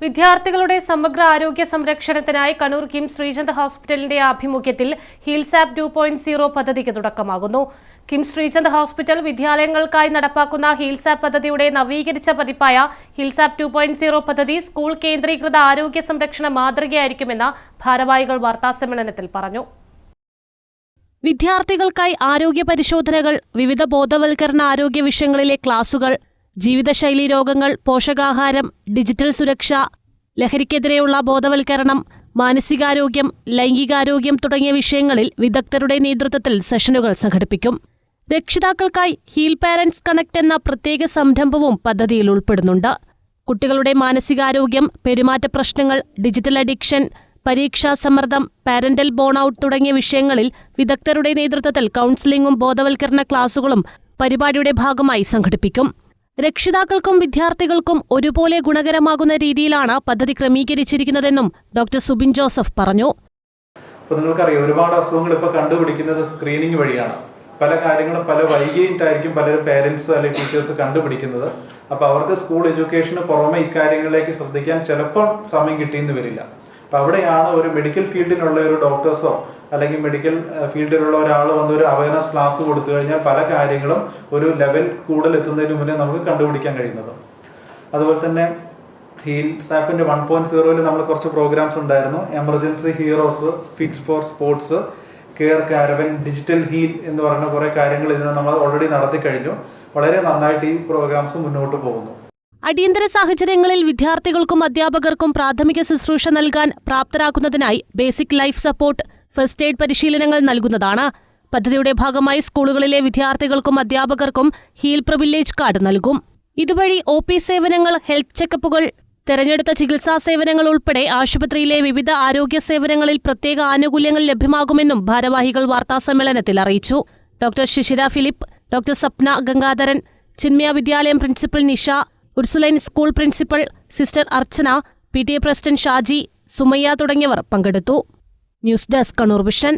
വിദ്യാർത്ഥികളുടെ സമഗ്ര ആരോഗ്യ സംരക്ഷണത്തിനായി കണ്ണൂർ കിംസ് ശ്രീചന്ദ് ഹോസ്പിറ്റലിന്റെ ആഭിമുഖ്യത്തിൽ ഹീൽസാപ്പ് 2.0 പദ്ധതിക്ക് തുടക്കമാകുന്നു. കിംസ് ശ്രീചന്ദ് ഹോസ്പിറ്റൽ വിദ്യാലയങ്ങൾക്കായി നടപ്പാക്കുന്ന ഹീൽസാപ്പ് പദ്ധതിയുടെ നവീകരിച്ച പതിപ്പായ ഹീൽസാപ്പ് 2.0 പദ്ധതി സ്കൂൾ കേന്ദ്രീകൃത ആരോഗ്യ സംരക്ഷണ മാതൃകയായിരിക്കുമെന്ന് ഭാരവാഹികൾ വാർത്താസമ്മേളനത്തിൽ പറഞ്ഞു. വിദ്യാർത്ഥികൾക്കായി ആരോഗ്യ പരിശോധനകൾ, വിവിധ ബോധവൽക്കരണ ആരോഗ്യ വിഷയങ്ങളിലെ ക്ലാസുകൾ, ജീവിതശൈലീ രോഗങ്ങൾ, പോഷകാഹാരം, ഡിജിറ്റൽ സുരക്ഷ, ലഹരിക്കെതിരെയുള്ള ബോധവൽക്കരണം, മാനസികാരോഗ്യം, ലൈംഗികാരോഗ്യം തുടങ്ങിയ വിഷയങ്ങളിൽ വിദഗ്ധരുടെ നേതൃത്വത്തിൽ സെഷനുകൾ സംഘടിപ്പിക്കും. രക്ഷിതാക്കൾക്കായി ഹീൽ പാരന്റ്സ് കണക്ട് എന്ന പ്രത്യേക സംരംഭവും പദ്ധതിയിൽ ഉൾപ്പെടുന്നുണ്ട്. കുട്ടികളുടെ മാനസികാരോഗ്യം, പെരുമാറ്റ പ്രശ്നങ്ങൾ, ഡിജിറ്റൽ അഡിക്ഷൻ, പരീക്ഷാ സമ്മർദ്ദം, പാരന്റൽ ബോണൌട്ട് തുടങ്ങിയ വിഷയങ്ങളിൽ വിദഗ്ധരുടെ നേതൃത്വത്തിൽ കൗൺസിലിംഗും ബോധവൽക്കരണ ക്ലാസുകളും പരിപാടിയുടെ ഭാഗമായി സംഘടിപ്പിക്കും. രക്ഷിതാക്കൾക്കും വിദ്യാർത്ഥികൾക്കും ഒരുപോലെ ഗുണകരമാകുന്ന രീതിയിലാണ് പദ്ധതി ക്രമീകരിച്ചിരിക്കുന്നതെന്നും ഡോക്ടർ സുബിൻ ജോസഫ് പറഞ്ഞു. നിങ്ങൾക്കറിയാം, ഒരുപാട് അസുഖങ്ങൾ ഇപ്പോൾ കണ്ടുപിടിക്കുന്നത് സ്ക്രീനിങ് വഴിയാണ്. പല കാര്യങ്ങളും പല വൈകിട്ടായിരിക്കും പലരും പേരൻസ് അല്ലെങ്കിൽ ടീച്ചേഴ്സ് കണ്ടുപിടിക്കുന്നത്. അപ്പോൾ അവർക്ക് സ്കൂൾ എഡ്യൂക്കേഷന് പുറമെ ഇക്കാര്യങ്ങളിലേക്ക് ശ്രദ്ധിക്കാൻ ചിലപ്പോൾ സമയം കിട്ടിയെന്ന് വരില്ല. അപ്പം അവിടെയാണ് ഒരു മെഡിക്കൽ ഫീൽഡിലുള്ള ഒരു ഡോക്ടേഴ്സോ അല്ലെങ്കിൽ മെഡിക്കൽ ഫീൽഡിലുള്ള ഒരാൾ വന്ന് ഒരു അവയർനെസ് ക്ലാസ് കൊടുത്തു കഴിഞ്ഞാൽ പല കാര്യങ്ങളും ഒരു ലെവൽ കൂടുതൽ എത്തുന്നതിന് മുന്നേ നമുക്ക് കണ്ടുപിടിക്കാൻ കഴിയുന്നത്. അതുപോലെ തന്നെ ഹീൽസാപ്പിന്റെ 1.0 നമ്മൾ കുറച്ച് പ്രോഗ്രാംസ് ഉണ്ടായിരുന്നു. Emergency heroes, fit for sports, care caravan, digital heal എന്ന് പറയുന്ന കുറേ കാര്യങ്ങൾ ഇതിന് നമ്മൾ ഓൾറെഡി നടത്തി കഴിഞ്ഞു. വളരെ നന്നായിട്ട് ഈ പ്രോഗ്രാംസ് മുന്നോട്ട് പോകുന്നു. അടിയന്തര സാഹചര്യങ്ങളിൽ വിദ്യാർത്ഥികൾക്കും അധ്യാപകർക്കും പ്രാഥമിക ശുശ്രൂഷ നൽകാൻ പ്രാപ്തരാക്കുന്നതിനായി basic life support, first aid പരിശീലനങ്ങൾ നൽകുന്നതാണ്. പദ്ധതിയുടെ ഭാഗമായി സ്കൂളുകളിലെ വിദ്യാർത്ഥികൾക്കും അധ്യാപകർക്കും ഹീൽ പ്രിവിലേജ് കാർഡ് നൽകും. ഇതുവഴി OP സേവനങ്ങൾ, ഹെൽത്ത് ചെക്കപ്പുകൾ, തെരഞ്ഞെടുത്ത ചികിത്സാ സേവനങ്ങൾ ഉൾപ്പെടെ ആശുപത്രിയിലെ വിവിധ ആരോഗ്യ സേവനങ്ങളിൽ പ്രത്യേക ആനുകൂല്യങ്ങൾ ലഭ്യമാകുമെന്നും ഭാരവാഹികൾ വാർത്താസമ്മേളനത്തിൽ അറിയിച്ചു. Doctor Shishira Philip, doctor Sapna Gangadharan, Chinmaya Vidyalaya principal Nisha, Ursuline school principal sister Archana, PTA president Shaji, Sumayya തുടങ്ങിയവർ പങ്കെടുത്തു. News desk Kannur vision.